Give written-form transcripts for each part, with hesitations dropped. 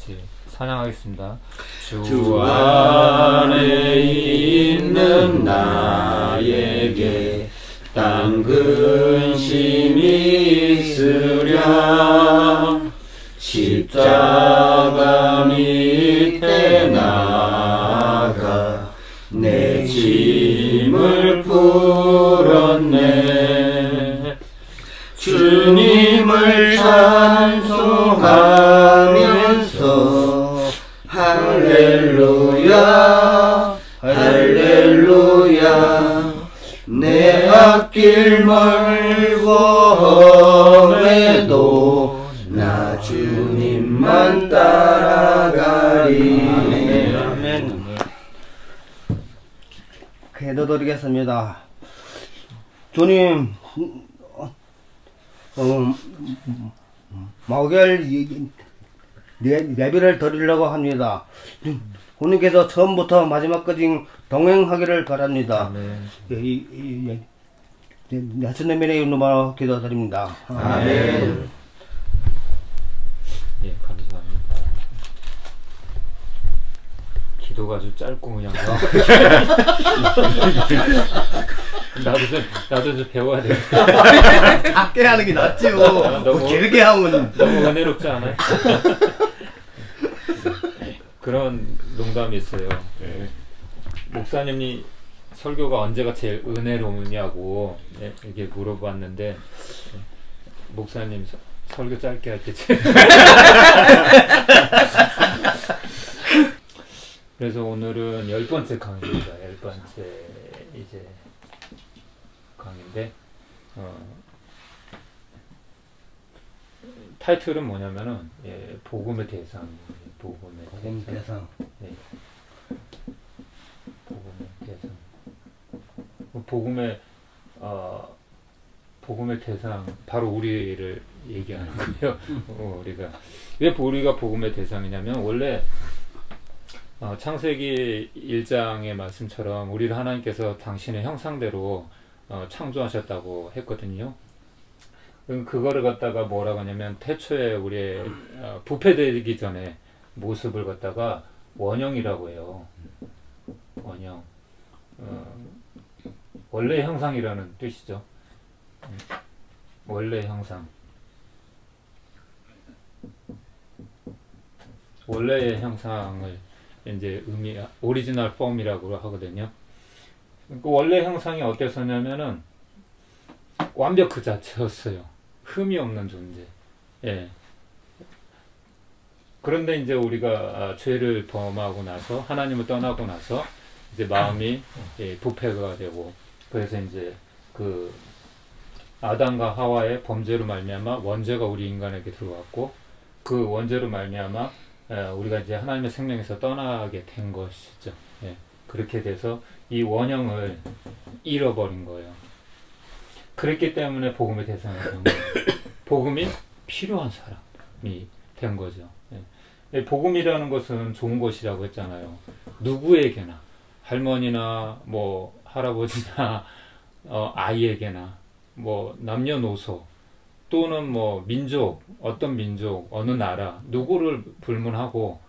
같이 찬양하겠습니다. 주 안에 있는 나에게 딴 근심이 있으랴 십자가 밑에 나가 내 짐을 풀었네. 주님을 찬송하면서 할렐루야 할렐루야 내 앞길 멀고 험해도 나 주님만 따라가리. 아멘. 기도드리겠습니다. 주님, 목요일 예배를 드리려고 합니다. 주님께서 처음부터 마지막까지 동행하기를 바랍니다. 예수님의 이름으로 기도드립니다. 아멘. 예, 감사합니다. 기도가 아주 짧고 그냥 나도 좀 배워야 돼. 작게 하는 게 낫지요. 너무 길게 하면 너무 은혜롭지 않아요? 그런 농담이 있어요. 목사님이 설교가 언제가 제일 은혜로우냐고 이렇게 물어봤는데 목사님 설교 짧게 할 때 그래서 오늘은 10번째 강의입니다. 10번째 이제 강의인데 타이틀은 뭐냐면은 복음의 대상. 복음의 대상. 네. 복음의 대상. 복음의 대상 바로 우리를 얘기하는 거예요. 우리가 왜 우리가 복음의 대상이냐면 원래 창세기 1장의 말씀처럼 우리를 하나님께서 당신의 형상대로 창조하셨다고 했거든요. 그거를 갖다가 뭐라고 하냐면 태초에 우리의 부패되기 전에 모습을 갖다가 원형이라고 해요. 원형. 원래 형상이라는 뜻이죠. 원래 형상. 원래의 형상을 이제 오리지널 폼이라고 하거든요. 그 원래 형상이 어땠었냐면은 완벽 그 자체였어요. 흠이 없는 존재. 예. 그런데 이제 우리가 죄를 범하고 나서 하나님을 떠나고 나서 이제 마음이 부패가 되고 그래서 이제 그 아담과 하와의 범죄로 말미암아 원죄가 우리 인간에게 들어왔고 그 원죄로 말미암아 우리가 이제 하나님의 생명에서 떠나게 된 것이죠. 예. 그렇게 돼서 이 원형을 잃어버린 거예요. 그랬기 때문에 복음의 대상이 된 거예요. 복음이 필요한 사람이 된 거죠. 예. 복음이라는 것은 좋은 것이라고 했잖아요. 누구에게나 할머니나 뭐 할아버지나 아이에게나 뭐 남녀노소 또는 뭐 민족, 어떤 민족, 어느 나라, 누구를 불문하고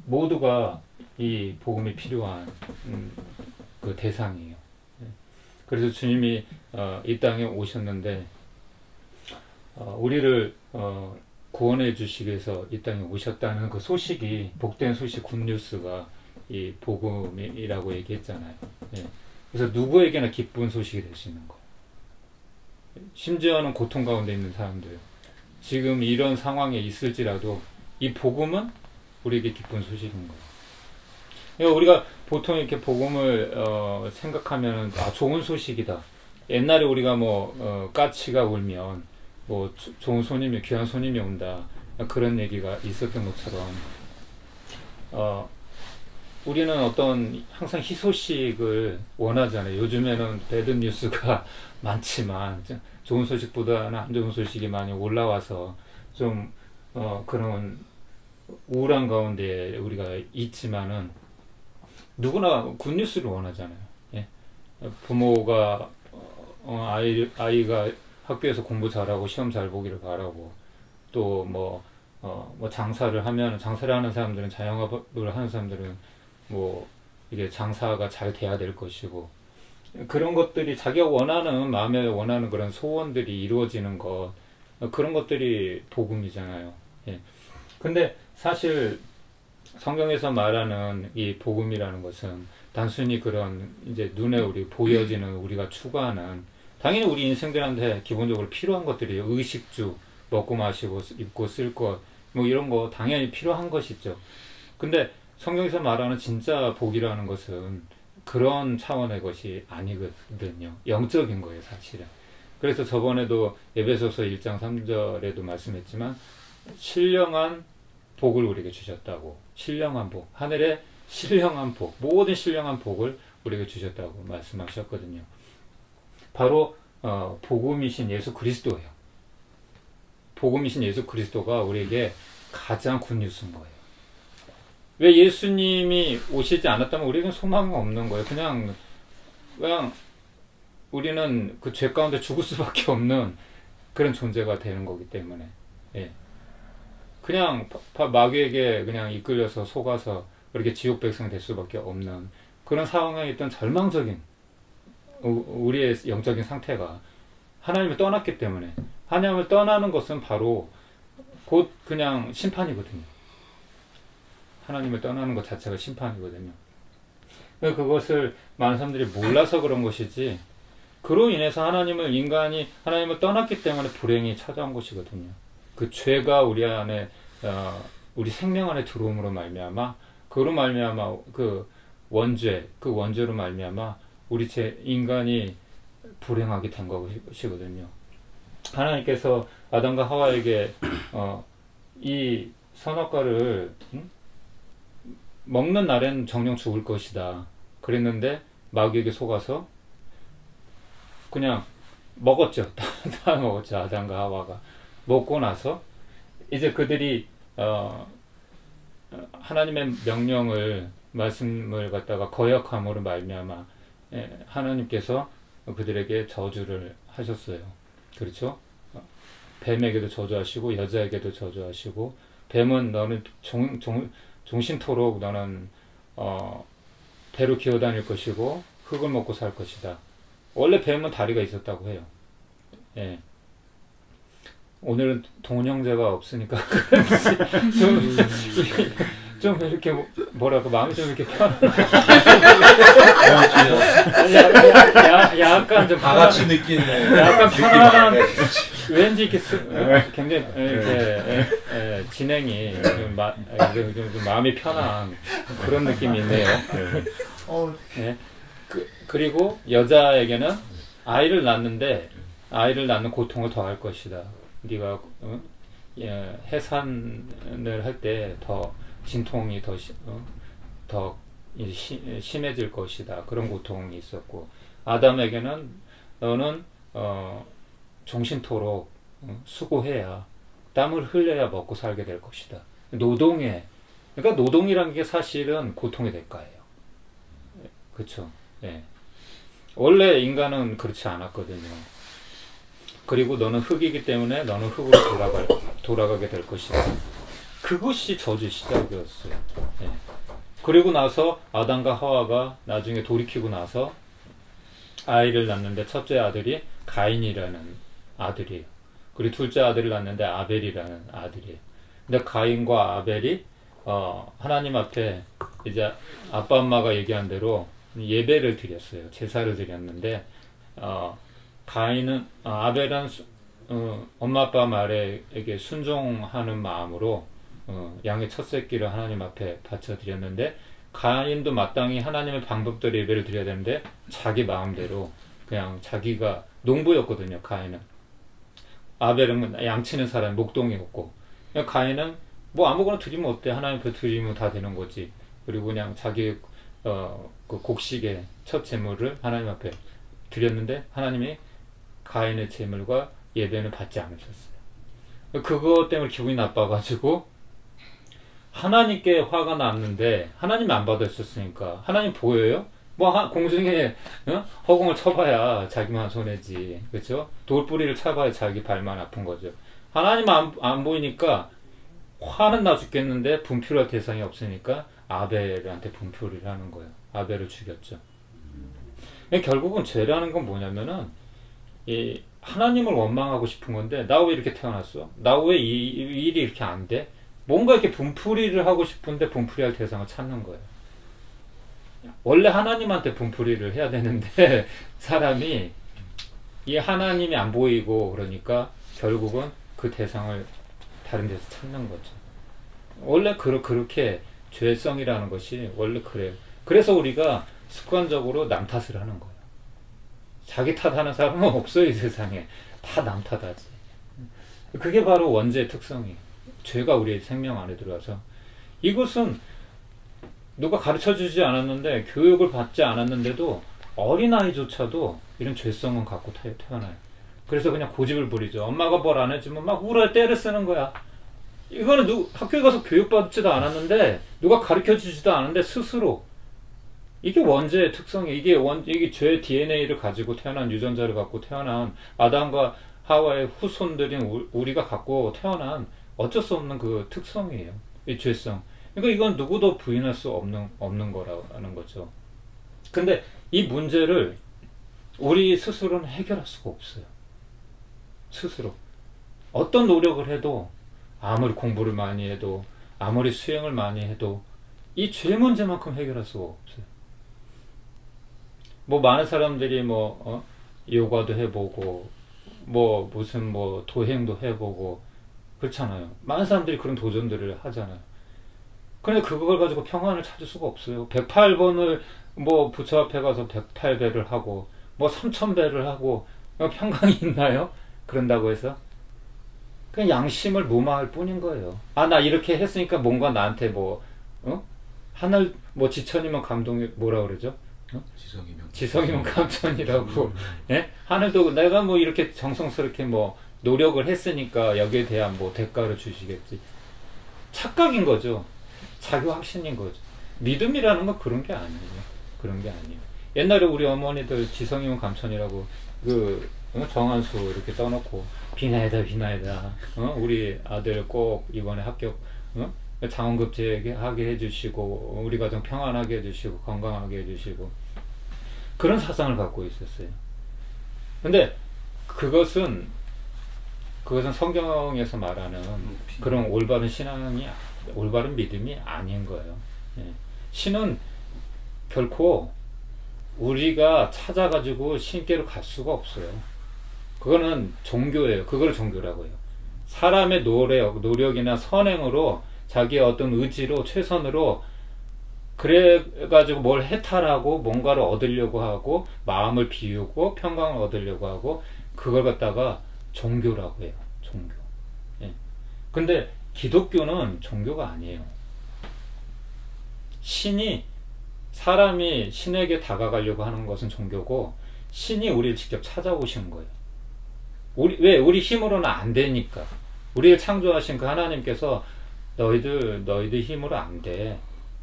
모두가 이 복음이 필요한 그 대상이에요. 그래서 주님이 이 땅에 오셨는데 우리를 구원해 주시기 위해서 이 땅에 오셨다는 그 소식이 복된 소식 굿뉴스가 이 복음이라고 얘기했잖아요. 예. 그래서 누구에게나 기쁜 소식이 될 수 있는 거예요. 심지어는 고통 가운데 있는 사람들 지금 이런 상황에 있을지라도 이 복음은 우리에게 기쁜 소식인 거예요. 그러니까 우리가 보통 이렇게 복음을 생각하면 좋은 소식이다. 옛날에 우리가 뭐 까치가 울면 뭐 좋은 손님이 귀한 손님이 온다 그런 얘기가 있었던 것처럼 우리는 어떤 항상 희소식을 원하잖아요. 요즘에는 배드 뉴스가 많지만 좋은 소식보다는 안 좋은 소식이 많이 올라와서 좀 그런 우울한 가운데 우리가 있지만은 누구나 굿뉴스를 원하잖아요. 예? 부모가 아이가 학교에서 공부 잘하고 시험 잘 보기를 바라고 또 뭐 뭐 장사를 하는 사람들은, 자영업을 하는 사람들은 뭐 이게 장사가 잘 돼야 될 것이고, 그런 것들이 자기가 마음에 원하는 그런 소원들이 이루어지는 것, 그런 것들이 복음이잖아요. 예. 근데 사실 성경에서 말하는 이 복음이라는 것은 단순히 그런 이제 눈에 보여지는 우리가 추구하는, 당연히 우리 인생들한테 기본적으로 필요한 것들이에요. 의식주, 먹고 마시고 입고 쓸 것, 뭐 이런 거 당연히 필요한 것이죠. 근데 성경에서 말하는 진짜 복이라는 것은 그런 차원의 것이 아니거든요. 영적인 거예요, 사실은. 그래서 저번에도 에베소서 1장 3절에도 말씀했지만, 신령한 복을 우리에게 주셨다고. 신령한 복, 하늘의 신령한 복, 모든 신령한 복을 우리에게 주셨다고 말씀하셨거든요. 바로 복음이신 예수 그리스도예요. 복음이신 예수 그리스도가 우리에게 가장 굿뉴스인 거예요. 왜 예수님이 오시지 않았다면 우리에겐 소망이 없는 거예요. 그냥 우리는 그 죄 가운데 죽을 수밖에 없는 그런 존재가 되는 거기 때문에, 예. 그냥 마귀에게 그냥 이끌려서 속아서 그렇게 지옥 백성이 될 수밖에 없는 그런 상황에 있던 절망적인 우리의 영적인 상태가 하나님을 떠났기 때문에, 하나님을 떠나는 것은 바로 곧 그냥 심판이거든요. 하나님을 떠나는 것 자체가 심판이거든요. 그것을 많은 사람들이 몰라서 그런 것이지, 그로 인해서 인간이 하나님을 떠났기 때문에 불행이 찾아온 것이거든요. 그 죄가 우리 안에, 우리 생명 안에 들어옴으로 말미암아, 그로 말미암아 그 원죄로 말미암아 우리 인간이 불행하게 된 것이거든요. 하나님께서 아담과 하와에게 이 선악과를 먹는 날엔 정녕 죽을 것이다 그랬는데, 마귀에게 속아서 그냥 먹었죠. 다 먹었죠. 아담과 하와가 먹고 나서 이제 그들이 하나님의 말씀을 갖다가 거역함으로 말미암아 하나님께서 그들에게 저주를 하셨어요. 그렇죠? 뱀에게도 저주하시고 여자에게도 저주하시고, 뱀은 너는 종신토록 너는 배로 기어다닐 것이고 흙을 먹고 살 것이다. 원래 뱀은 다리가 있었다고 해요. 예. 오늘은 동형제가 없으니까 좀 이렇게 뭐랄까 마음이 좀 이렇게 약간 좀 다 같이 느끼는 약간 편안한, 왠지 이렇게 굉장히 이렇게 진행이 좀 마음이 편한 그런 느낌이 있네요. 네. 그리고 여자에게는 아이를 낳는 고통을 더할 것이다. 네가 해산을 할 때 더 진통이 더 심해질 것이다. 그런 고통이 있었고, 아담에게는 너는 종신토록 수고해야, 땀을 흘려야 먹고 살게 될 것이다. 그러니까 노동이라는 게 사실은 고통의 대가예요. 그렇죠? 예. 원래 인간은 그렇지 않았거든요. 그리고 너는 흙이기 때문에 너는 흙으로 돌아가게 될 것이다. 그것이 저주의 시작이었어요. 예. 그리고 나서 아담과 하와가 나중에 돌이키고 나서 아이를 낳는데, 첫째 아들이 가인이라는 아들이에요. 그리고 둘째 아들을 낳는데 아벨이라는 아들이에요. 근데 가인과 아벨이 하나님 앞에 이제 아빠 엄마가 얘기한 대로 예배를 드렸어요. 제사를 드렸는데, 아벨은 엄마 아빠 말에게 순종하는 마음으로 양의 첫 새끼를 하나님 앞에 바쳐 드렸는데, 가인도 마땅히 하나님의 방법대로 예배를 드려야 되는데 자기 마음대로 그냥 자기가 농부였거든요. 가인은. 아벨은 양치는 사람, 목동이었고, 가인은 뭐 아무거나 드리면 어때? 하나님 앞에 드리면 다 되는 거지. 그리고 그냥 자기 그 곡식의 첫 제물을 하나님 앞에 드렸는데 하나님이 가인의 제물과 예배는 받지 않으셨어요. 그것 때문에 기분이 나빠가지고 하나님께 화가 났는데, 하나님 안 받으셨으니까 하나님 보여요? 뭐 공중에 허공을 쳐봐야 자기만 손해지, 그렇죠? 돌뿌리를 쳐봐야 자기 발만 아픈 거죠. 하나님 안 보이니까 화는 나 죽겠는데 분풀할 대상이 없으니까 아벨한테 분풀이를 하는 거예요. 아벨을 죽였죠. 결국은 죄라는 건 뭐냐면은 이 하나님을 원망하고 싶은 건데, 나 왜 이렇게 태어났어? 나 왜 이 일이 이렇게 안 돼? 뭔가 이렇게 분풀이를 하고 싶은데 분풀이할 대상을 찾는 거예요. 원래 하나님한테 분풀이를 해야 되는데 사람이 이 하나님이 안 보이고 그러니까 결국은 그 대상을 다른 데서 찾는 거죠. 원래 그렇게 죄성이라는 것이 원래 그래요. 그래서 우리가 습관적으로 남 탓을 하는 거예요. 자기 탓하는 사람은 없어요, 이 세상에. 다 남 탓하지. 그게 바로 원죄의 특성이에요. 죄가 우리의 생명 안에 들어와서, 이것은 누가 가르쳐주지 않았는데, 교육을 받지 않았는데도 어린아이조차도 이런 죄성은 갖고 태어나요. 그래서 그냥 고집을 부리죠. 엄마가 뭘 안 해주면 막 울어야 때를 쓰는 거야. 이거는 학교에 가서 교육받지도 않았는데, 누가 가르쳐주지도 않았는데 스스로. 이게 원죄의 특성이에요. 이게 죄의 DNA를 가지고 태어난, 유전자를 갖고 태어난 아담과 하와의 후손들인 우리가 갖고 태어난 어쩔 수 없는 그 특성이에요. 이 죄성. 그러니까 이건 누구도 부인할 수 없는 거라는 거죠. 근데 이 문제를 우리 스스로는 해결할 수가 없어요. 스스로. 어떤 노력을 해도, 아무리 공부를 많이 해도, 아무리 수행을 많이 해도 이 죄 문제만큼 해결할 수가 없어요. 뭐 많은 사람들이 요가도 해보고 무슨 도행도 해보고 그렇잖아요. 많은 사람들이 그런 도전들을 하잖아요. 그런데 그걸 가지고 평안을 찾을 수가 없어요. 108번을 부처 앞에 가서 108배를 하고 3000배를 하고 평강이 있나요? 그런다고 해서 그냥 양심을 무마할 뿐인 거예요. 나 이렇게 했으니까 뭔가 나한테 하늘 지천이면 감동이 뭐라 그러죠? 지성이면 감천이라고. 예? 하늘도 내가 이렇게 정성스럽게 노력을 했으니까 여기에 대한 대가를 주시겠지. 착각인 거죠. 자기 확신인 거죠. 믿음이라는 건 그런 게 아니에요. 그런 게 아니에요. 옛날에 우리 어머니들 지성이면 감천이라고 정한수 이렇게 떠놓고 비나이다 우리 아들 꼭 이번에 합격 장원급제 하게 해주시고 우리 가정 평안하게 해주시고 건강하게 해주시고 그런 사상을 갖고 있었어요. 근데 그것은 성경에서 말하는 그런 올바른 신앙이, 올바른 믿음이 아닌 거예요. 예. 신은 결코 우리가 찾아가지고 신께로 갈 수가 없어요. 그거는 종교예요. 그걸 종교라고 해요. 사람의 노력이나 선행으로 자기의 어떤 의지로 최선으로 그래가지고 뭘 해탈하고 뭔가를 얻으려고 하고 마음을 비우고 평강을 얻으려고 하고 그걸 갖다가 종교라고 해요. 종교. 예. 근데 기독교는 종교가 아니에요. 사람이 신에게 다가가려고 하는 것은 종교고, 신이 우리를 직접 찾아오신 거예요. 우리 힘으로는 안 되니까. 우리를 창조하신 그 하나님께서 너희들 힘으로 안 돼.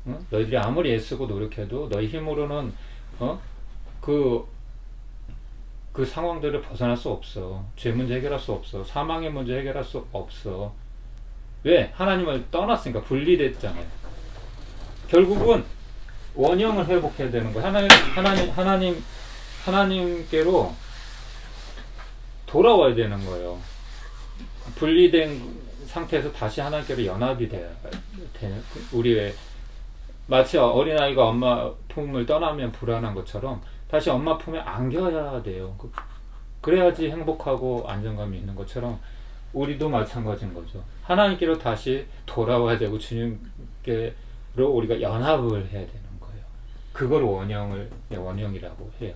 응? 너희들이 아무리 애쓰고 노력해도 너희 힘으로는 그 상황들을 벗어날 수 없어. 죄 문제 해결할 수 없어. 사망의 문제 해결할 수 없어. 왜? 하나님을 떠났으니까. 분리됐잖아요. 결국은 원형을 회복해야 되는 거예요. 하나님께로 돌아와야 되는 거예요. 분리된 상태에서 다시 하나님께로 연합이 돼야 되는. 우리 마치 어린아이가 엄마 품을 떠나면 불안한 것처럼 다시 엄마 품에 안겨야 돼요. 그래야지 행복하고 안정감이 있는 것처럼 우리도 마찬가지인 거죠. 하나님께로 다시 돌아와야 되고 주님께로 우리가 연합을 해야 되는 거예요. 그걸 원형이라고 해요.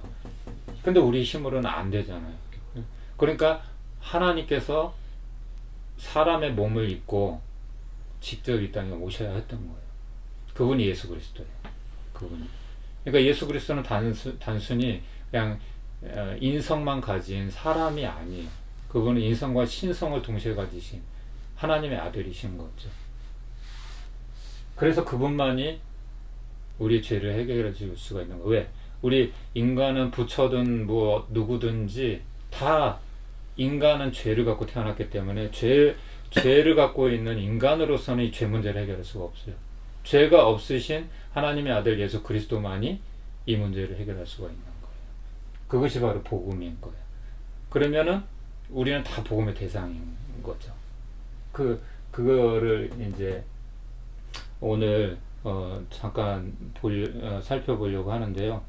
근데 우리 힘으로는 안 되잖아요. 그러니까 하나님께서 사람의 몸을 입고 직접 이 땅에 오셔야 했던 거예요. 그분이 예수 그리스도예요. 그분이. 그러니까 예수 그리스도는 단순히 그냥 인성만 가진 사람이 아니에요. 그분은 인성과 신성을 동시에 가지신 하나님의 아들이신 거죠. 그래서 그분만이 우리의 죄를 해결해 줄 수가 있는 거예요. 왜? 우리 인간은 부처든 누구든지 다 인간은 죄를 갖고 태어났기 때문에 죄를 갖고 있는 인간으로서는 이 죄 문제를 해결할 수가 없어요. 죄가 없으신 하나님의 아들 예수 그리스도만이 이 문제를 해결할 수가 있는 거예요. 그것이 바로 복음인 거예요. 그러면은 우리는 다 복음의 대상인 거죠. 그거를 이제 오늘 잠깐 살펴보려고 하는데요.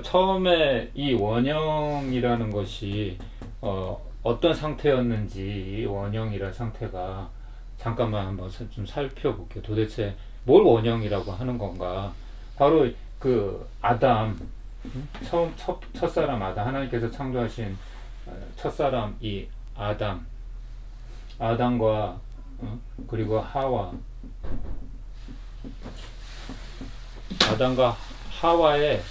처음에 이 원형이라는 것이 어떤 상태였는지, 이 원형이라는 상태가 잠깐만 한번 좀 살펴볼게요. 도대체 뭘 원형이라고 하는 건가? 바로 그 아담, 첫사람 아담, 하나님께서 창조하신 첫사람 이 아담과 그리고 아담과 하와의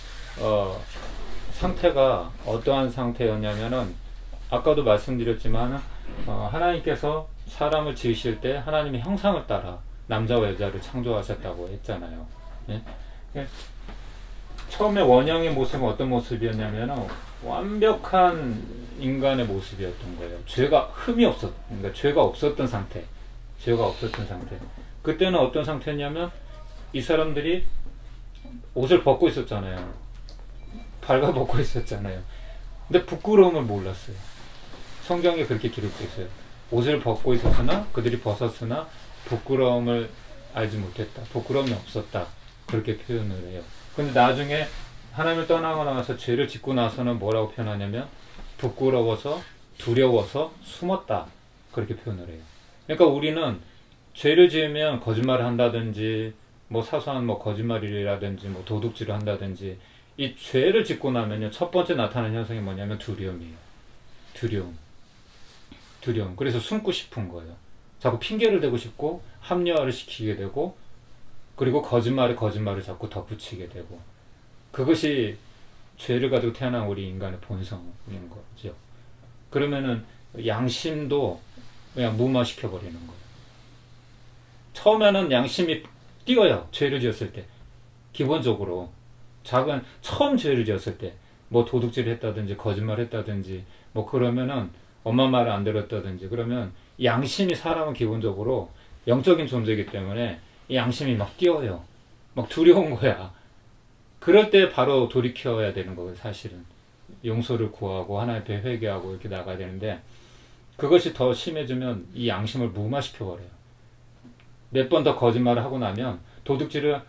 상태가 어떠한 상태였냐면은 아까도 말씀드렸지만 하나님께서 사람을 지으실 때 하나님의 형상을 따라 남자와 여자를 창조하셨다고 했잖아요. 예? 처음에 원형의 모습은 어떤 모습이었냐면 완벽한 인간의 모습이었던 거예요. 그러니까 죄가 없었던 상태. 그때는 어떤 상태였냐면 이 사람들이 옷을 벗고 있었잖아요. 발가벗고 있었잖아요. 근데 부끄러움을 몰랐어요. 성경에 그렇게 기록되어 있어요. 옷을 벗고 있었으나 그들이 벗었으나 부끄러움을 알지 못했다. 부끄러움이 없었다. 그렇게 표현을 해요. 근데 나중에 하나님을 떠나고 나서 죄를 짓고 나서는 뭐라고 표현하냐면 부끄러워서 두려워서 숨었다. 그렇게 표현을 해요. 그러니까 우리는 죄를 지으면 거짓말을 한다든지 뭐 사소한 뭐 거짓말이라든지 뭐 도둑질을 한다든지 이 죄를 짓고 나면요 첫 번째 나타나는 현상이 뭐냐면 두려움이에요. 두려움. 그래서 숨고 싶은 거예요. 자꾸 핑계를 대고 싶고 합리화를 시키게 되고 그리고 거짓말을 자꾸 덧붙이게 되고 그것이 죄를 가지고 태어난 우리 인간의 본성인 거죠. 그러면은 양심도 그냥 무마시켜 버리는 거예요. 처음에는 양심이 뛰어요. 죄를 지었을 때 기본적으로 처음 죄를 지었을 때 뭐 도둑질을 했다든지 거짓말을 했다든지 뭐 그러면은 엄마 말을 안 들었다든지 그러면 양심이 사람은 기본적으로 영적인 존재이기 때문에 이 양심이 막 뛰어요. 막 두려운 거야. 그럴 때 바로 돌이켜야 되는 거예요. 사실은 용서를 구하고 하나님 앞에 회개하고 이렇게 나가야 되는데 그것이 더 심해지면 이 양심을 무마시켜 버려요. 몇 번 더 거짓말을 하고 나면 도둑질을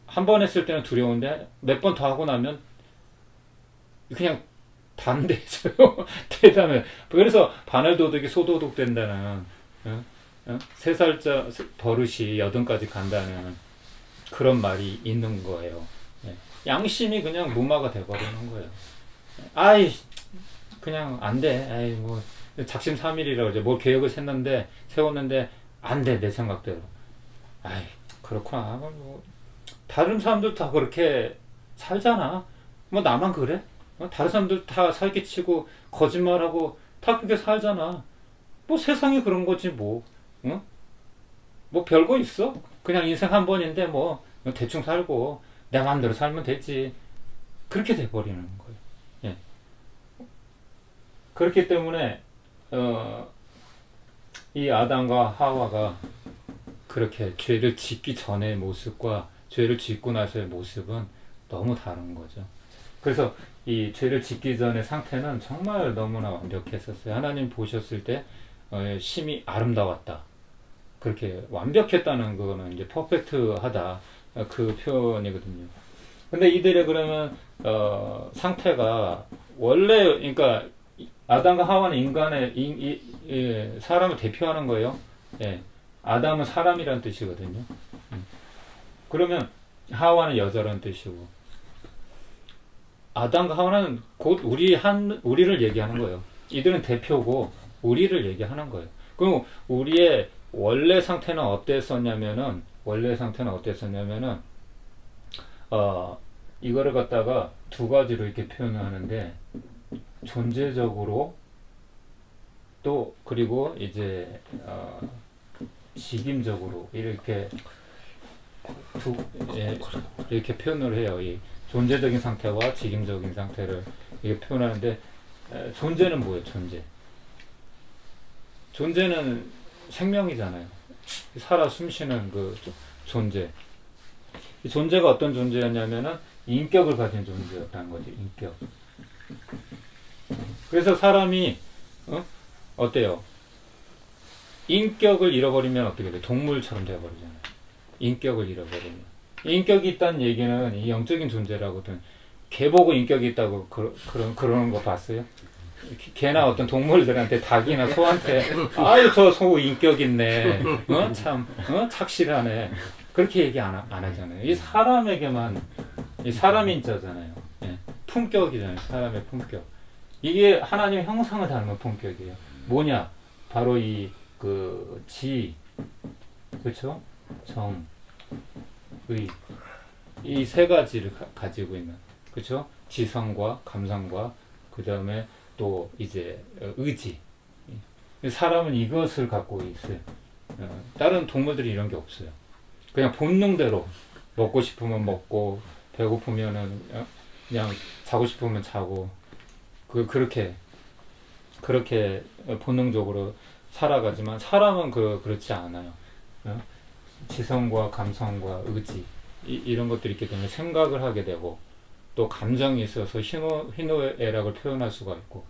한 번 했을 때는 두려운데 몇 번 더 하고 나면 그냥 담대해져요. 대담해. 그래서 바늘도둑이 소도둑 된다는 3살짜 버릇이 8까지 간다는 그런 말이 있는 거예요. 양심이 그냥 무마가 돼버리는 거예요. 그냥 안 돼. 뭐 작심삼일이라고 그러죠. 뭘 계획을 세웠는데 안 돼. 내 생각대로. 그렇구나. 뭐 다른 사람들 다 그렇게 살잖아. 뭐 나만 그래? 다른 사람들 다 사기치고 거짓말하고 다 그렇게 살잖아. 뭐 세상이 그런 거지 뭐. 응? 뭐 별거 있어? 그냥 인생 한 번인데 뭐 대충 살고 내 마음대로 살면 되지. 그렇게 돼버리는 거예요. 예. 그렇기 때문에 이 아담과 하와가 그렇게 죄를 짓기 전의 모습과 죄를 짓고 나서의 모습은 너무 다른 거죠. 그래서 이 죄를 짓기 전의 상태는 정말 너무나 완벽했었어요. 하나님 보셨을 때 심히 아름다웠다. 그렇게 완벽했다는 거는 이제 퍼펙트하다 그 표현이거든요. 근데 이들의 그러면 상태가 원래 그러니까 아담과 하와는 인간의 사람을 대표하는 거예요. 예. 아담은 사람이란 뜻이거든요. 그러면 하와는 여자란 뜻이고 아담과 하와는 곧 우리를 얘기하는 거예요. 이들은 대표고 우리를 얘기하는 거예요. 그럼 우리의 원래 상태는 어땠었냐면은 이거를 갖다가 두 가지로 이렇게 표현하는데 존재적으로 또 그리고 이제 직임적으로 이렇게 이렇게 표현을 해요. 이 존재적인 상태와 직임적인 상태를 이렇게 표현하는데 존재는 뭐예요? 존재는 생명이잖아요. 살아 숨쉬는 그 존재. 이 존재가 어떤 존재였냐면은 인격을 가진 존재였다는 거지. 인격. 그래서 사람이 어때요? 인격을 잃어버리면 어떻게 돼? 동물처럼 되어버리잖아요. 인격을 잃어버리면. 인격이 있다는 얘기는 이 영적인 존재라거든. 개 보고 인격이 있다고 그러는 거 봤어요? 개나 어떤 동물들한테, 닭이나 소한테, 아유 저 소 인격 있네, 참 착실하네, 그렇게 얘기 안 하잖아요. 이 사람에게만, 이 사람인자잖아요. 예, 품격이잖아요. 사람의 품격. 이게 하나님의 형상을 닮은 품격이에요. 뭐냐? 바로 이 그 지, 그렇죠? 정, 의, 이 세 가지를 가지고 있는, 그렇죠? 지성과 감성과 그 다음에 또 이제 의지. 사람은 이것을 갖고 있어요. 다른 동물들이 이런 게 없어요. 그냥 본능대로 먹고 싶으면 먹고, 배고프면은 그냥 자고 싶으면 자고, 그렇게 본능적으로 살아가지만 사람은 그렇지 않아요. 지성과 감성과 의지, 이런 것들이 있기 때문에 생각을 하게 되고, 또 감정이 있어서 희노애락을 표현할 수가 있고,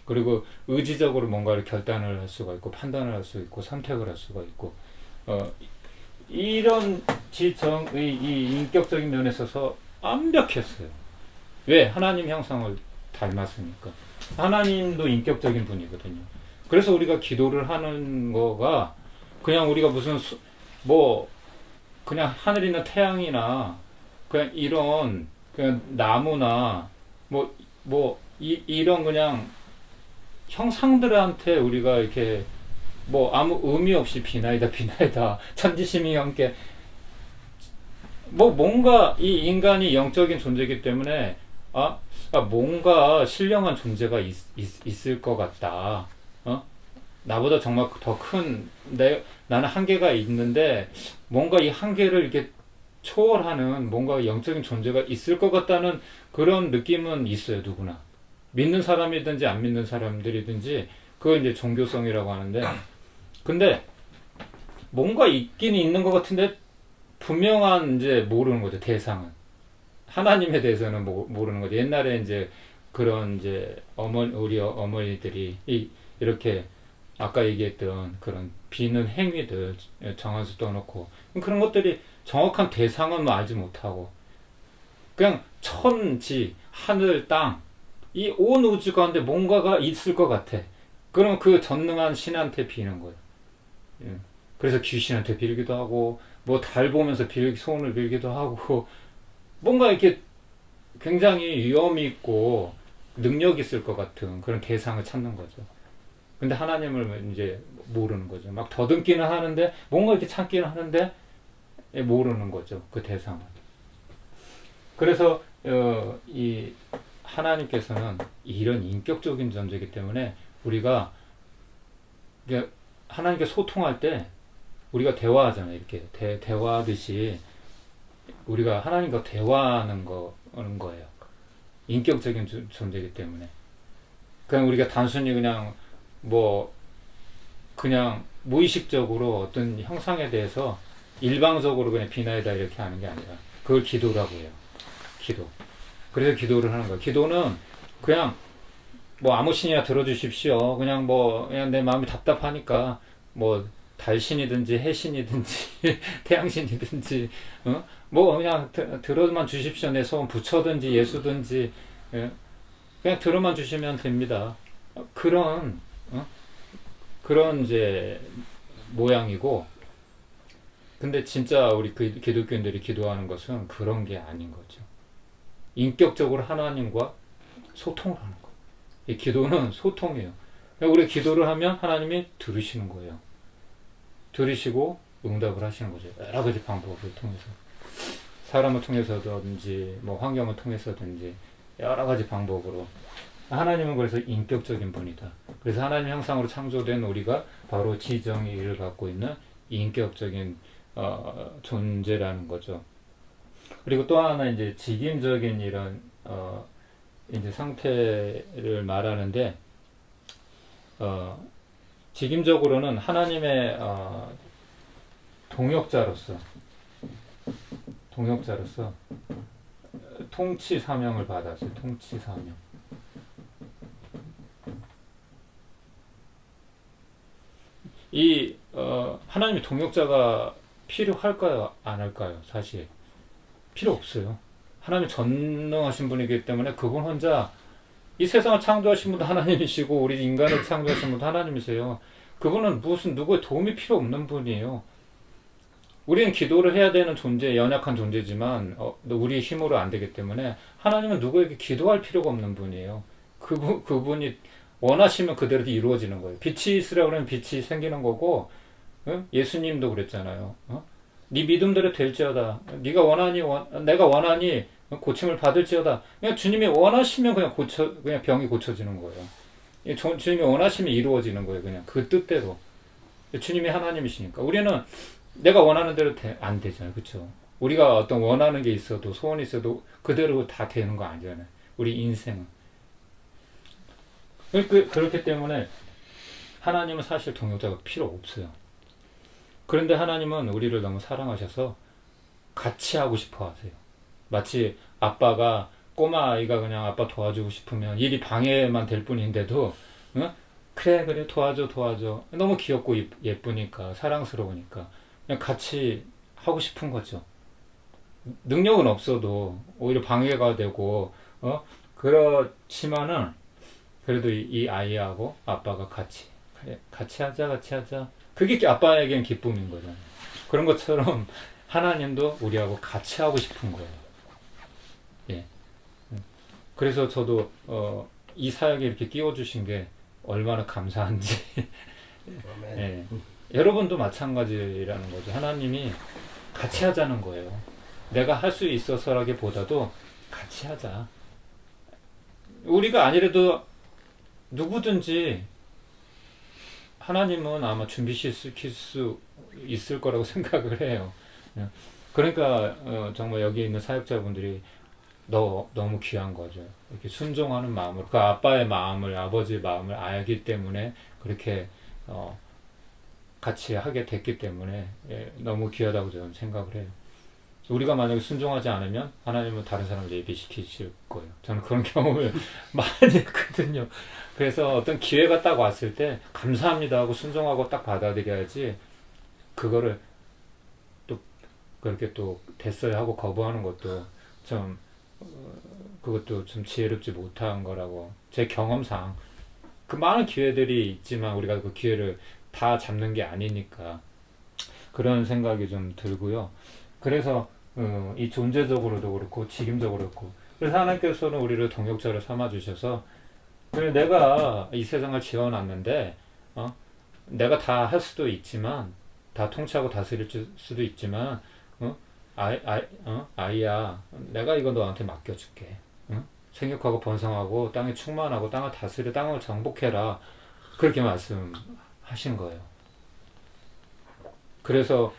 그리고 의지적으로 뭔가를 결단을 할 수가 있고, 판단을 할 수 있고, 선택을 할 수가 있고, 이런 지정의 이 인격적인 면에 있어서 완벽했어요. 왜? 하나님 형상을 닮았으니까. 하나님도 인격적인 분이거든요. 그래서 우리가 기도를 하는 거가 그냥 우리가 무슨 그냥 하늘에 있는 태양이나 그냥 이런 그냥 나무나 이런 그냥 형상들한테 우리가 이렇게 아무 의미 없이 비나이다 천지심이 함께 뭔가 이 인간이 영적인 존재이기 때문에 뭔가 신령한 존재가 있을 것 같다. 나보다 정말 더 큰 나는 한계가 있는데 뭔가 이 한계를 이렇게 초월하는 뭔가 영적인 존재가 있을 것 같다는 그런 느낌은 있어요. 누구나 믿는 사람이든지 안 믿는 사람들이든지 그걸 이제 종교성이라고 하는데, 근데 뭔가 있긴 있는 것 같은데 분명한 이제 모르는 거죠. 대상은 하나님에 대해서는 모르는 거죠. 옛날에 이제 그런 이제 우리 어머니들이 이렇게 아까 얘기했던 그런 비는 행위들 정한수 떠놓고 그런 것들이 정확한 대상은 알지 못하고 그냥 천지, 하늘, 땅, 이 온 우주 가운데 뭔가가 있을 것 같아. 그러면 그 전능한 신한테 비는 거예요. 그래서 귀신한테 빌기도 하고 달 보면서 소원을 빌기도 하고 뭔가 이렇게 굉장히 위험이 있고 능력 있을 것 같은 그런 대상을 찾는 거죠. 근데 하나님을 이제 모르는 거죠. 막 더듬기는 하는데 뭔가 이렇게 찾기는 하는데 모르는 거죠. 그 대상을. 그래서 이 하나님께서는 이런 인격적인 존재이기 때문에 우리가 하나님께 소통할 때 우리가 대화하잖아요. 이렇게 대화하듯이 우리가 하나님과 대화하는 거예요. 인격적인 존재이기 때문에. 그냥 우리가 단순히 그냥 무의식적으로 어떤 형상에 대해서 일방적으로 그냥 비나이다 이렇게 하는 게 아니라 그걸 기도라고 해요. 기도. 그래서 기도를 하는 거예요. 기도는 그냥 아무 신이나 들어주십시오. 그냥 내 마음이 답답하니까 달신이든지 해신이든지 태양신이든지 그냥 들어만 주십시오. 내 소원 부처든지 예수든지 그냥 들어만 주시면 됩니다. 그런 이제 모양이고, 근데 진짜 우리 기독교인들이 기도하는 것은 그런 게 아닌 거죠. 인격적으로 하나님과 소통을 하는 거예요. 이 기도는 소통이에요. 우리 기도를 하면 하나님이 들으시는 거예요. 들으시고 응답을 하시는 거죠. 여러 가지 방법을 통해서. 사람을 통해서든지 환경을 통해서든지 여러 가지 방법으로. 하나님은 그래서 인격적인 분이다. 그래서 하나님 형상으로 창조된 우리가 바로 지정의를 갖고 있는 인격적인 존재라는 거죠. 그리고 또 하나 이제 직임적인 이런 이제 상태를 말하는데 직임적으로는 하나님의 동역자로서 통치 사명을 받았어요. 통치 사명. 이 하나님의 동역자가 필요할까요? 안 할까요? 사실 필요 없어요. 하나님이 전능하신 분이기 때문에 그분 혼자 이 세상을 창조하신 분도 하나님이시고 우리 인간을 창조하신 분도 하나님이세요. 그분은 누구의 도움이 필요 없는 분이에요. 우리는 기도를 해야 되는 존재, 연약한 존재지만 우리 힘으로 안 되기 때문에 하나님은 누구에게 기도할 필요가 없는 분이에요. 그분이 원하시면 그대로 이루어지는 거예요. 빛이 있으라 그러면 빛이 생기는 거고, 예수님도 그랬잖아요. 네 믿음대로 될지어다. 네가 원하니 내가 원하니 고침을 받을지어다. 그냥 주님이 원하시면 그냥 병이 고쳐지는 거예요. 주님이 원하시면 이루어지는 거예요. 그냥 그 뜻대로. 주님이 하나님이시니까. 우리는 내가 원하는 대로 안 되잖아요. 그렇죠? 우리가 어떤 원하는 게 있어도 소원이 있어도 그대로 다 되는 거 아니잖아요. 우리 인생은. 그렇기 때문에 하나님은 사실 동역자가 필요 없어요. 그런데 하나님은 우리를 너무 사랑하셔서 같이 하고 싶어 하세요. 마치 아빠가 꼬마 아이가 그냥 아빠 도와주고 싶으면 일이 방해만 될 뿐인데도 그래 도와줘 너무 귀엽고 예쁘니까 사랑스러우니까 그냥 같이 하고 싶은 거죠. 능력은 없어도 오히려 방해가 되고 그렇지만은 그래도 이 아이하고 아빠가 같이 하자 그게 아빠에겐 기쁨인 거잖아요. 그런 것처럼 하나님도 우리하고 같이 하고 싶은 거예요. 예. 그래서 저도 이 사역에 이렇게 끼워주신 게 얼마나 감사한지. 예. 여러분도 마찬가지라는 거죠. 하나님이 같이 하자는 거예요. 내가 할 수 있어서라기보다도 같이 하자. 우리가 아니래도 누구든지 하나님은 아마 준비시킬 수 있을 거라고 생각을 해요. 그러니까 정말 여기 있는 사역자분들이 너무 귀한 거죠. 이렇게 순종하는 마음으로 그 아빠의 마음을 아버지의 마음을 알기 때문에 그렇게 같이 하게 됐기 때문에 너무 귀하다고 저는 생각을 해요. 우리가 만약에 순종하지 않으면 하나님은 다른 사람을 예비시키실 거예요. 저는 그런 경험을 많이 했거든요. 그래서 어떤 기회가 딱 왔을 때 감사합니다 하고 순종하고 딱 받아들여야지 그거를 또 그렇게 또 됐어야 하고 거부하는 것도 좀 그것도 좀 지혜롭지 못한 거라고 제 경험상 그 많은 기회들이 있지만 우리가 그 기회를 다 잡는 게 아니니까 그런 생각이 좀 들고요. 그래서 이 존재적으로도 그렇고 직임적으로 그렇고 그래서 하나님께서는 우리를 동역자로 삼아주셔서 내가 이 세상을 지어놨는데 내가 다 할 수도 있지만 다 통치하고 다스릴 수도 있지만 아이야 내가 이거 너한테 맡겨줄게. 생육하고 번성하고 땅에 충만하고 땅을 다스려 땅을 정복해라. 그렇게 말씀하신 거예요. 그래서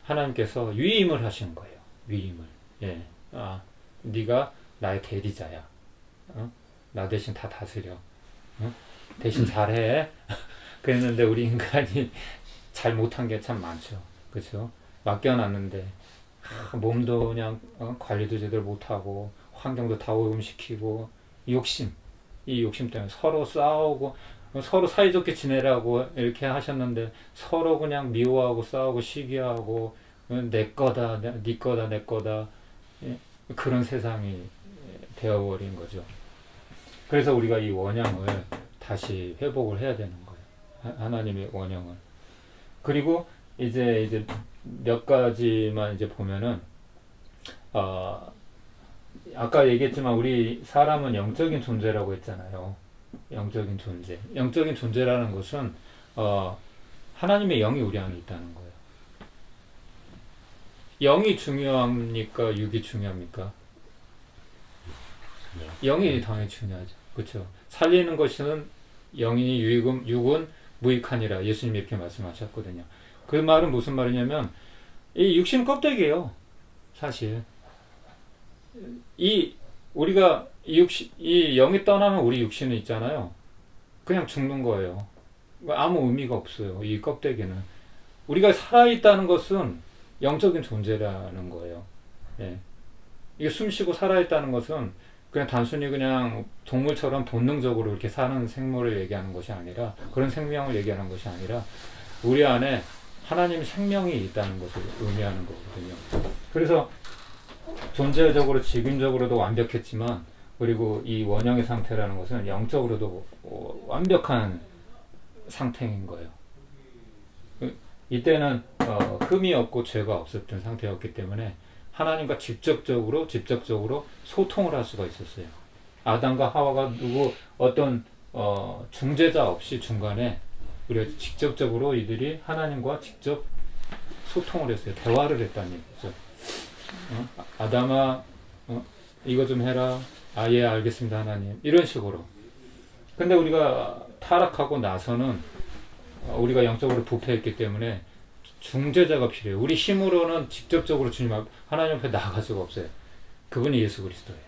하나님께서 위임을 하신 거예요. 위임을. 예. 네가 나의 대리자야. 나 대신 다 다스려. 대신 잘해. 그랬는데 우리 인간이 잘 못한 게 참 많죠. 그렇죠? 맡겨놨는데 몸도 그냥 관리도 제대로 못하고 환경도 다 오염시키고 이 욕심 때문에 서로 싸우고 서로 사이좋게 지내라고 이렇게 하셨는데 서로 그냥 미워하고 싸우고 시기하고 내 거다 네 거다 내 거다 그런 세상이 되어버린 거죠. 그래서 우리가 이 원형을 다시 회복을 해야 되는 거예요. 하나님의 원형을. 그리고 이제 몇 가지만 이제 보면은 아까 얘기했지만 우리 사람은 영적인 존재라고 했잖아요. 영적인 존재. 영적인 존재라는 것은 하나님의 영이 우리 안에 있다는 거예요. 영이 중요합니까? 육이 중요합니까? 영이 당연히 중요하죠. 그렇죠? 살리는 것은 영이니 육은 무익하니라. 예수님이 이렇게 말씀하셨거든요. 그 말은 무슨 말이냐면 이 육신 껍데기예요. 사실 우리가 이 영이 떠나면 우리 육신은 있잖아요. 그냥 죽는 거예요. 아무 의미가 없어요. 이 껍데기는. 우리가 살아있다는 것은 영적인 존재라는 거예요. 예. 이게 숨쉬고 살아있다는 것은 그냥 단순히 그냥 동물처럼 본능적으로 이렇게 사는 생물을 얘기하는 것이 아니라, 그런 생명을 얘기하는 것이 아니라 우리 안에 하나님 생명이 있다는 것을 의미하는 거거든요. 그래서 존재적으로 직임적으로도 완벽했지만, 그리고 이 원형의 상태라는 것은 영적으로도 완벽한 상태인 거예요. 이때는 흠이 없고 죄가 없었던 상태였기 때문에 하나님과 직접적으로 소통을 할 수가 있었어요. 아담과 하와가 어떤 중재자 없이 중간에 우리가 직접적으로 이들이 하나님과 직접 소통을 했어요. 대화를 했다는 얘기죠. 아담아, 이거 좀 해라. 아, 예, 알겠습니다, 하나님. 이런 식으로. 근데 우리가 타락하고 나서는 우리가 영적으로 부패했기 때문에 중재자가 필요해요. 우리 힘으로는 직접적으로 주님 앞, 하나님 앞에 나아갈 수가 없어요. 그분이 예수 그리스도예요.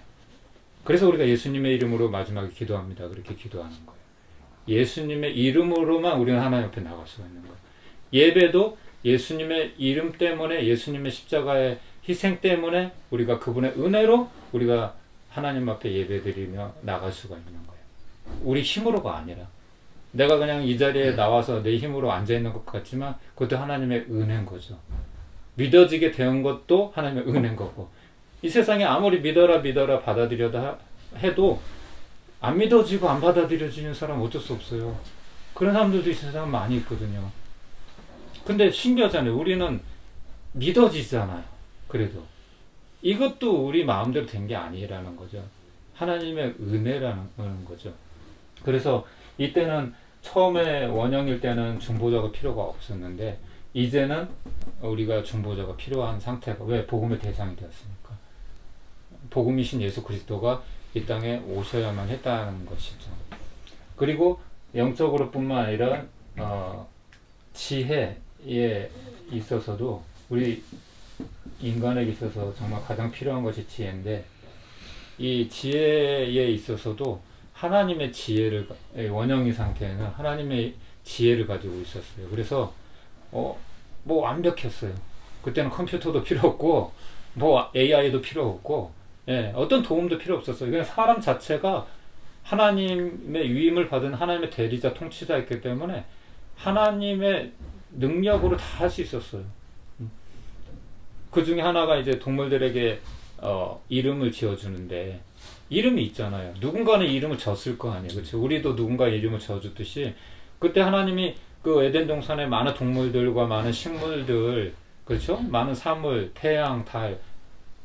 그래서 우리가 예수님의 이름으로 마지막에 기도합니다. 그렇게 기도하는 거예요. 예수님의 이름으로만 우리는 하나님 앞에 나갈 수가 있는 거예요. 예배도 예수님의 이름 때문에, 예수님의 십자가의 희생 때문에 우리가 그분의 은혜로 우리가 하나님 앞에 예배드리며 나갈 수가 있는 거예요. 우리 힘으로가 아니라, 내가 그냥 이 자리에 나와서 내 힘으로 앉아있는 것 같지만 그것도 하나님의 은혜인 거죠. 믿어지게 된 것도 하나님의 은혜인 거고, 이 세상에 아무리 믿어라 받아들여다 해도 안 믿어지고 안 받아들여지는 사람 어쩔 수 없어요. 그런 사람들도 이 세상에 많이 있거든요. 근데 신기하잖아요. 우리는 믿어지잖아요. 그래도 이것도 우리 마음대로 된 게 아니라는 거죠. 하나님의 은혜라는 거죠. 그래서 이때는 처음에 원형일 때는 중보자가 필요가 없었는데, 이제는 우리가 중보자가 필요한 상태가, 왜? 복음의 대상이 되었으니까. 복음이신 예수 그리스도가 이 땅에 오셔야만 했다는 것이죠. 그리고 영적으로 뿐만 아니라 지혜에 있어서도, 우리 인간에게 있어서 정말 가장 필요한 것이 지혜인데, 이 지혜에 있어서도 하나님의 지혜를, 원형의 상태에는 하나님의 지혜를 가지고 있었어요. 그래서 뭐 완벽했어요. 그때는 컴퓨터도 필요 없고 뭐 AI도 필요 없고, 예, 어떤 도움도 필요 없었어요. 그냥 사람 자체가 하나님의 위임을 받은 하나님의 대리자, 통치자였기 때문에 하나님의 능력으로 다 할 수 있었어요. 그 중에 하나가 이제 동물들에게 이름을 지어주는데, 이름이 있잖아요. 누군가는 이름을 졌을 거 아니에요. 그렇죠? 우리도 누군가 이름을 져줬듯이, 그때 하나님이 그 에덴 동산에 많은 동물들과 많은 식물들, 그렇죠? 많은 사물, 태양, 달,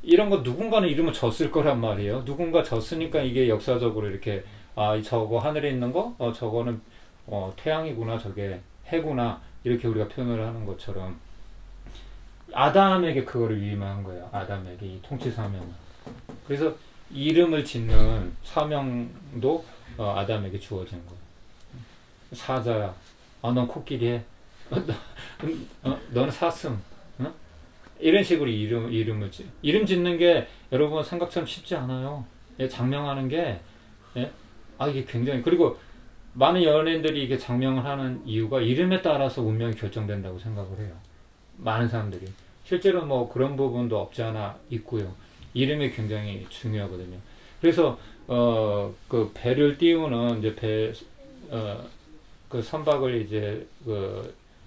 이런 거 누군가는 이름을 졌을 거란 말이에요. 누군가 졌으니까 이게 역사적으로 이렇게, 아, 저거 하늘에 있는 거? 저거는 태양이구나, 저게 해구나, 이렇게 우리가 표현을 하는 것처럼 아담에게 그거를 위임한 거예요. 아담에게 이 통치 사명을. 그래서 이름을 짓는 사명도 아담에게 주어진 거예요. 사자야, 넌 코끼리 해. 너는 사슴. 이런 식으로 이름 짓는 게 여러분 생각처럼 쉽지 않아요. 예, 장명하는 게, 예? 이게 굉장히, 그리고 많은 연예인들이 이게 장명을 하는 이유가 이름에 따라서 운명이 결정된다고 생각을 해요. 많은 사람들이. 실제로 뭐 그런 부분도 없지 않아 있고요. 이름이 굉장히 중요하거든요. 그래서 그 배를 띄우는 이제 그 선박을 이제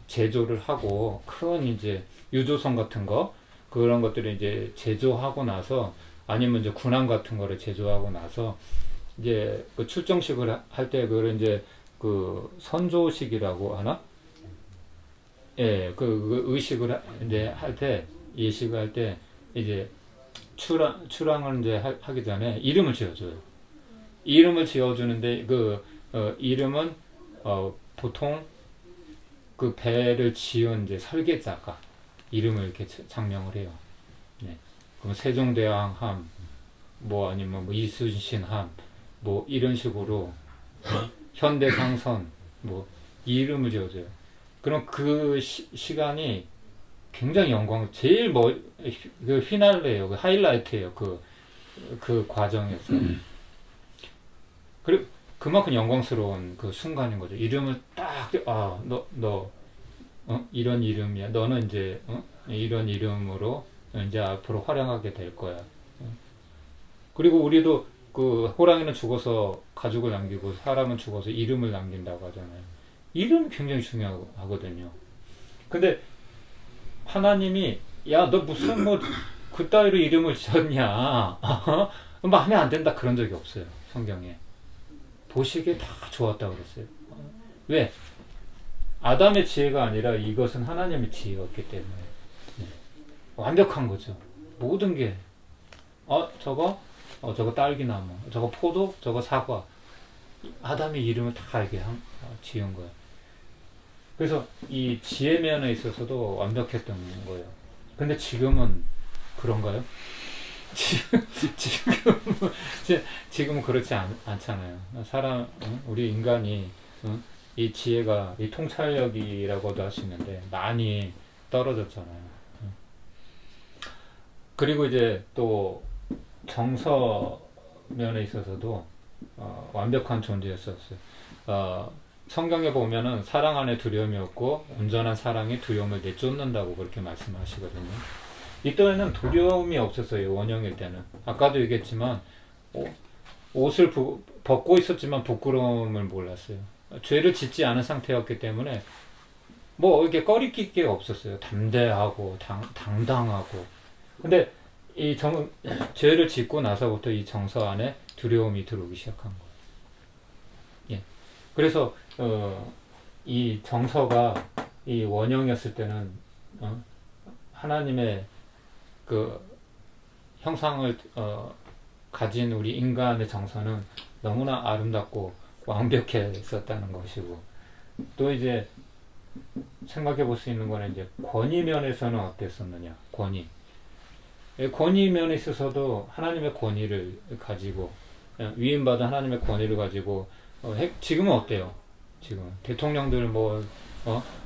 제조를 하고, 큰 이제 유조선 같은 거, 그런 것들을 이제 제조하고 나서, 아니면 이제 군함 같은 거를 제조하고 나서 이제 그 출정식을 할 때 그걸 이제 그 선조식이라고 하나? 예, 그 의식을 이제 할 때, 예식을 할 때 이제 출항을 이제 하기 전에 이름을 지어줘요. 이름을 지어주는데 그 이름은 보통 그 배를 지은 이제 설계자가 이름을 이렇게 장명을 해요. 네. 그럼 세종대왕함, 뭐 아니면 뭐 이순신함, 뭐 이런 식으로 현대상선, 뭐 이름을 지어줘요. 그럼 그 시간이 굉장히 제일 그 휘날레예요. 그 하이라이트예요. 그 과정에서. 그만큼 영광스러운 그 순간인 거죠. 이름을 딱, 이런 이름이야. 너는 이제, 이런 이름으로 이제 앞으로 활용하게 될 거야. 그리고 우리도 그 호랑이는 죽어서 가죽을 남기고 사람은 죽어서 이름을 남긴다고 하잖아요. 이름이 굉장히 중요하거든요. 근데 하나님이 야, 너 무슨 뭐 그따위로 이름을 지었냐? 마음에 안 든다 그런 적이 없어요. 성경에. 보시기에 다 좋았다고 그랬어요. 왜? 아담의 지혜가 아니라 이것은 하나님의 지혜였기 때문에 완벽한 거죠. 모든 게 저거 딸기나무, 저거 포도, 저거 사과. 아담의 이름을 다 알게 지은 거예요. 그래서 이 지혜 면에 있어서도 완벽했던 거예요. 근데 지금은 그런가요? 지금은 그렇지 않잖아요. 우리 인간이 이 지혜가 이 통찰력이라고도 할 수 있는데 많이 떨어졌잖아요. 그리고 이제 또 정서 면에 있어서도 완벽한 존재였었어요. 성경에 보면은 사랑 안에 두려움이 없고 온전한 사랑이 두려움을 내쫓는다고 그렇게 말씀하시거든요. 이때는 두려움이 없었어요. 원형일 때는. 아까도 얘기했지만 옷을 벗고 있었지만 부끄러움을 몰랐어요. 죄를 짓지 않은 상태였기 때문에 뭐 이렇게 꺼리낄 게 없었어요. 담대하고 당당하고. 근데 이 죄를 짓고 나서부터 이 정서 안에 두려움이 들어오기 시작한 거예요. 예. 그래서 이 정서가 이 원형이었을 때는 하나님의 그 형상을 가진 우리 인간의 정서는 너무나 아름답고 완벽했었다는 것이고, 또 이제 생각해 볼 수 있는 거는 이제 권위 면에서는 어땠었느냐. 권위 면에 있어서도 하나님의 권위를 가지고, 위임받은 하나님의 권위를 가지고 지금은 어때요? 지금 대통령들 뭐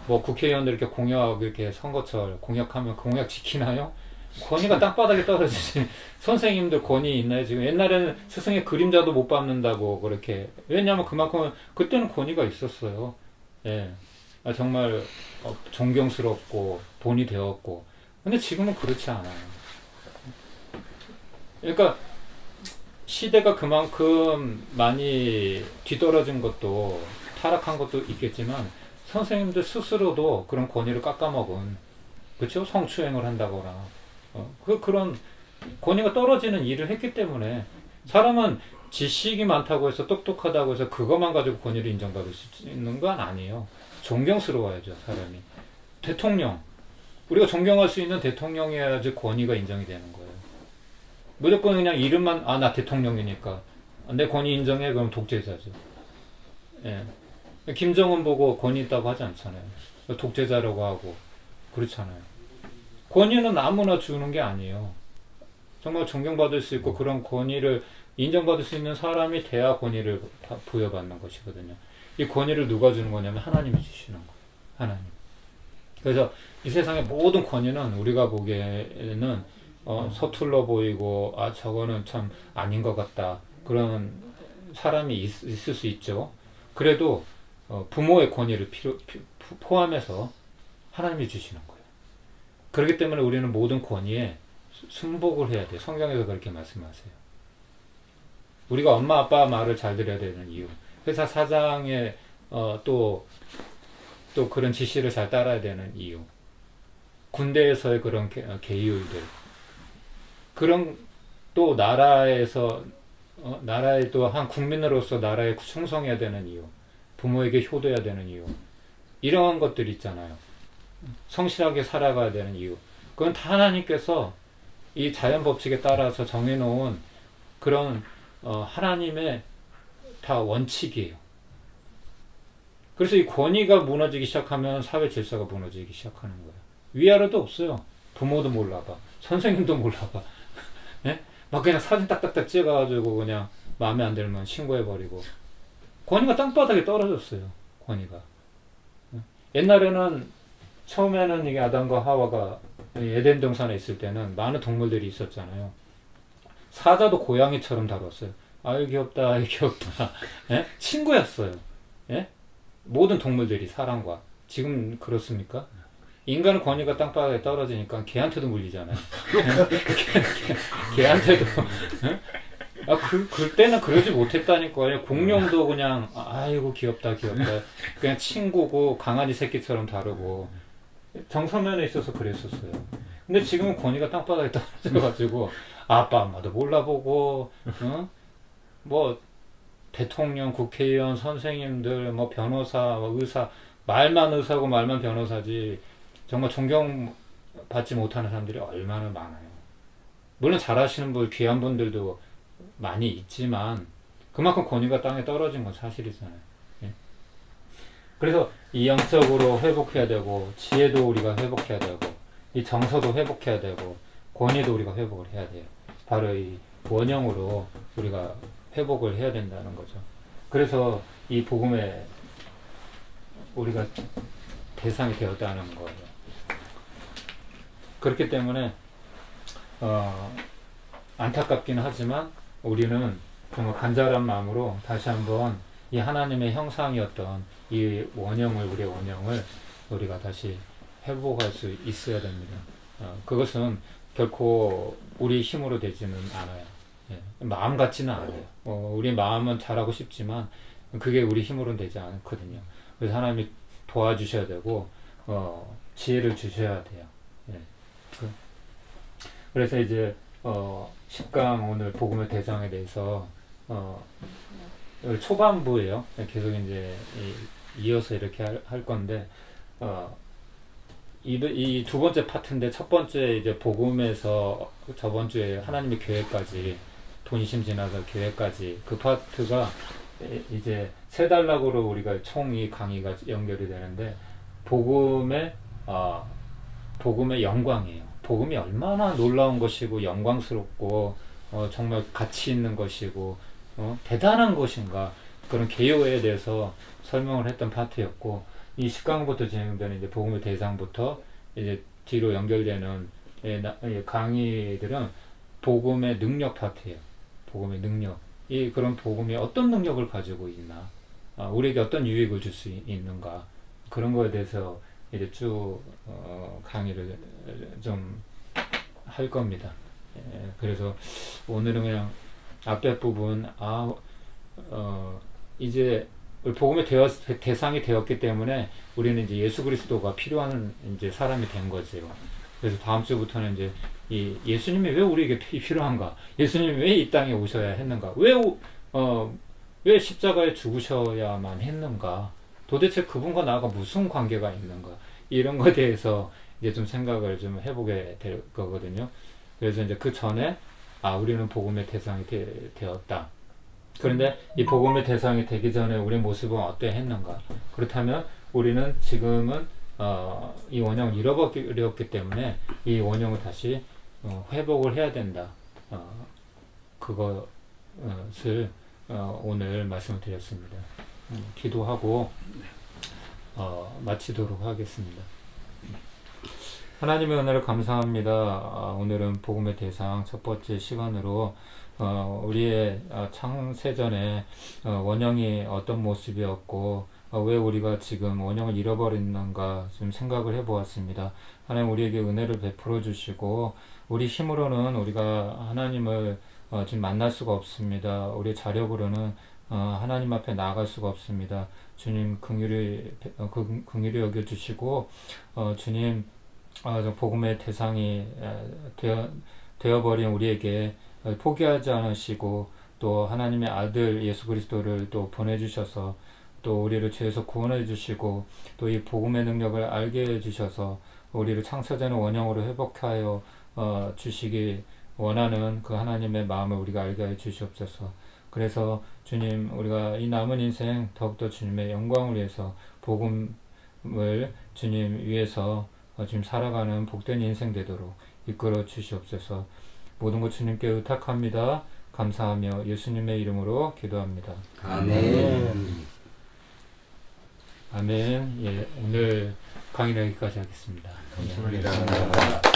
국회의원들 이렇게 공약하고 이렇게 선거철 공약하면 그 공약 지키나요? 권위가 땅바닥에 떨어지지. 선생님들 권위 있나요? 지금 옛날에는 스승의 그림자도 못 밟는다고 그렇게. 왜냐하면 그만큼 그때는 권위가 있었어요. 예, 정말 존경스럽고 본이 되었고. 근데 지금은 그렇지 않아요. 그러니까 시대가 그만큼 많이 뒤떨어진 것도, 타락한 것도 있겠지만 선생님들 스스로도 그런 권위를 깎아먹은, 그렇죠? 성추행을 한다거나 그런 권위가 떨어지는 일을 했기 때문에. 사람은 지식이 많다고 해서 똑똑하다고 해서 그것만 가지고 권위를 인정받을 수 있는 건 아니에요. 존경스러워야죠, 사람이. 대통령, 우리가 존경할 수 있는 대통령이어야지 권위가 인정이 되는 거예요. 무조건 그냥 이름만 나 대통령이니까 내 권위 인정해, 그럼 독재자죠. 예. 김정은 보고 권위 있다고 하지 않잖아요. 독재자라고 하고 그렇잖아요. 권위는 아무나 주는 게 아니에요. 정말 존경받을 수 있고 그런 권위를 인정받을 수 있는 사람이 돼야 권위를 부여받는 것이거든요. 이 권위를 누가 주는 거냐면 하나님이 주시는 거예요. 하나님. 그래서 이 세상의 모든 권위는 우리가 보기에는 서툴러 보이고 저거는 참 아닌 것 같다, 그런 사람이 있을 수 있죠. 그래도 부모의 권위를 포함해서 하나님이 주시는 거예요. 그렇기 때문에 우리는 모든 권위에 순복을 해야 돼요. 성경에서 그렇게 말씀하세요. 우리가 엄마 아빠 말을 잘 들어야 되는 이유, 회사 사장의 또 그런 지시를 잘 따라야 되는 이유, 군대에서의 그런 계율들, 그런 또 나라에서 나라의 또 한 국민으로서 나라에 충성해야 되는 이유, 부모에게 효도해야 되는 이유, 이런 것들 있잖아요. 성실하게 살아가야 되는 이유, 그건 다 하나님께서 이 자연 법칙에 따라서 정해놓은 그런 하나님의 다 원칙이에요. 그래서 이 권위가 무너지기 시작하면 사회 질서가 무너지기 시작하는 거예요. 위아래도 없어요. 부모도 몰라봐, 선생님도 몰라봐. 예? 막 그냥 사진 딱딱딱 찍어가지고 그냥 마음에 안 들면 신고해버리고. 권위가 땅바닥에 떨어졌어요. 권위가. 옛날에는 처음에는 이게 아담과 하와가 에덴 동산에 있을 때는 많은 동물들이 있었잖아요. 사자도 고양이처럼 다뤘어요. 아유 귀엽다, 아유 귀엽다. 예? 친구였어요. 예? 모든 동물들이 사람과. 지금 그렇습니까? 인간의 권위가 땅바닥에 떨어지니까 개한테도 물리잖아요. 개한테도. 아, 그때는 그러지 못했다니까요. 공룡도 그냥, 아이고, 귀엽다, 귀엽다. 그냥 친구고, 강아지 새끼처럼 다루고. 정서면에 있어서 그랬었어요. 근데 지금은 권위가 땅바닥에 떨어져가지고, 아빠, 엄마도 몰라보고, 뭐, 대통령, 국회의원, 선생님들, 뭐, 변호사, 뭐 의사, 말만 의사고 말만 변호사지, 정말 존경받지 못하는 사람들이 얼마나 많아요. 물론 잘하시는 분, 귀한 분들도 많이 있지만 그만큼 권위가 땅에 떨어진 건 사실이잖아요. 예? 그래서 이 영적으로 회복해야 되고, 지혜도 우리가 회복해야 되고, 이 정서도 회복해야 되고, 권위도 우리가 회복을 해야 돼요. 바로 이 원형으로 우리가 회복을 해야 된다는 거죠. 그래서 이 복음에 우리가 대상이 되었다는 거예요. 그렇기 때문에 안타깝긴 하지만 우리는 정말 간절한 마음으로 다시 한번 이 하나님의 형상이었던 이 원형을, 우리의 원형을 우리가 다시 회복할 수 있어야 됩니다. 그것은 결코 우리 힘으로 되지는 않아요. 예, 마음 같지는 않아요. 우리 마음은 잘하고 싶지만 그게 우리 힘으로는 되지 않거든요. 그래서 하나님이 도와주셔야 되고 지혜를 주셔야 돼요. 예. 그래서 이제 10강 오늘 복음의 대상에 대해서 초반부예요. 계속 이제 이어서 이렇게 할 건데 이 두 번째 파트인데, 첫 번째 이제 복음에서 저번 주에 하나님의 교회까지, 본심 지나서 교회까지, 그 파트가 이제 세 단락으로 우리가 총 이 강의가 연결이 되는데, 복음의 영광이에요. 복음이 얼마나 놀라운 것이고 영광스럽고 정말 가치 있는 것이고 대단한 것인가, 그런 개요에 대해서 설명을 했던 파트였고, 이 10강부터 진행되는 이제 복음의 대상부터 이제 뒤로 연결되는 강의들은 복음의 능력 파트예요. 복음의 능력. 그런 복음이 어떤 능력을 가지고 있나, 우리에게 어떤 유익을 줄 수 있는가, 그런 거에 대해서 이제 쭉 강의를 좀 할 겁니다. 그래서 오늘은 그냥 앞에 부분, 이제 복음의 대상이 되었기 때문에 우리는 이제 예수 그리스도가 필요한 이제 사람이 된 거죠. 그래서 다음 주부터는 이제 이 예수님이 왜 우리에게 필요한가? 예수님이 왜 이 땅에 오셔야 했는가? 왜 십자가에 죽으셔야만 했는가? 도대체 그분과 나가 무슨 관계가 있는가? 이런 것에 대해서 이제 좀 생각을 좀 해보게 될 거거든요. 그래서 이제 그 전에 우리는 복음의 대상이 되었다. 그런데 이 복음의 대상이 되기 전에 우리의 모습은 어떠했는가? 그렇다면 우리는 지금은 이 원형을 잃어버렸기 때문에 이 원형을 다시 회복을 해야 된다. 그것을 오늘 말씀을 드렸습니다. 기도하고 마치도록 하겠습니다. 하나님의 은혜를 감사합니다. 오늘은 복음의 대상 첫 번째 시간으로 우리의 창세전에 원형이 어떤 모습이었고 왜 우리가 지금 원형을 잃어버렸는가 좀 생각을 해보았습니다. 하나님 우리에게 은혜를 베풀어 주시고, 우리 힘으로는 우리가 하나님을 지금 만날 수가 없습니다. 우리 자력으로는 하나님 앞에 나아갈 수가 없습니다. 주님 긍휼히 여겨주시고, 주님 복음의 대상이 되어버린 우리에게 포기하지 않으시고, 또 하나님의 아들 예수 그리스도를 또 보내주셔서 또 우리를 죄에서 구원해 주시고, 또 이 복음의 능력을 알게 해 주셔서 우리를 창세전의 원형으로 회복하여 주시기 원하는 그 하나님의 마음을 우리가 알게 해 주시옵소서. 그래서 주님, 우리가 이 남은 인생 더욱더 주님의 영광을 위해서 복음을 주님 위해서 지금 살아가는 복된 인생 되도록 이끌어 주시옵소서. 모든 것 주님께 의탁합니다. 감사하며 예수님의 이름으로 기도합니다. 아멘. 아멘. 예, 오늘 강의는 여기까지 하겠습니다. 감사합니다.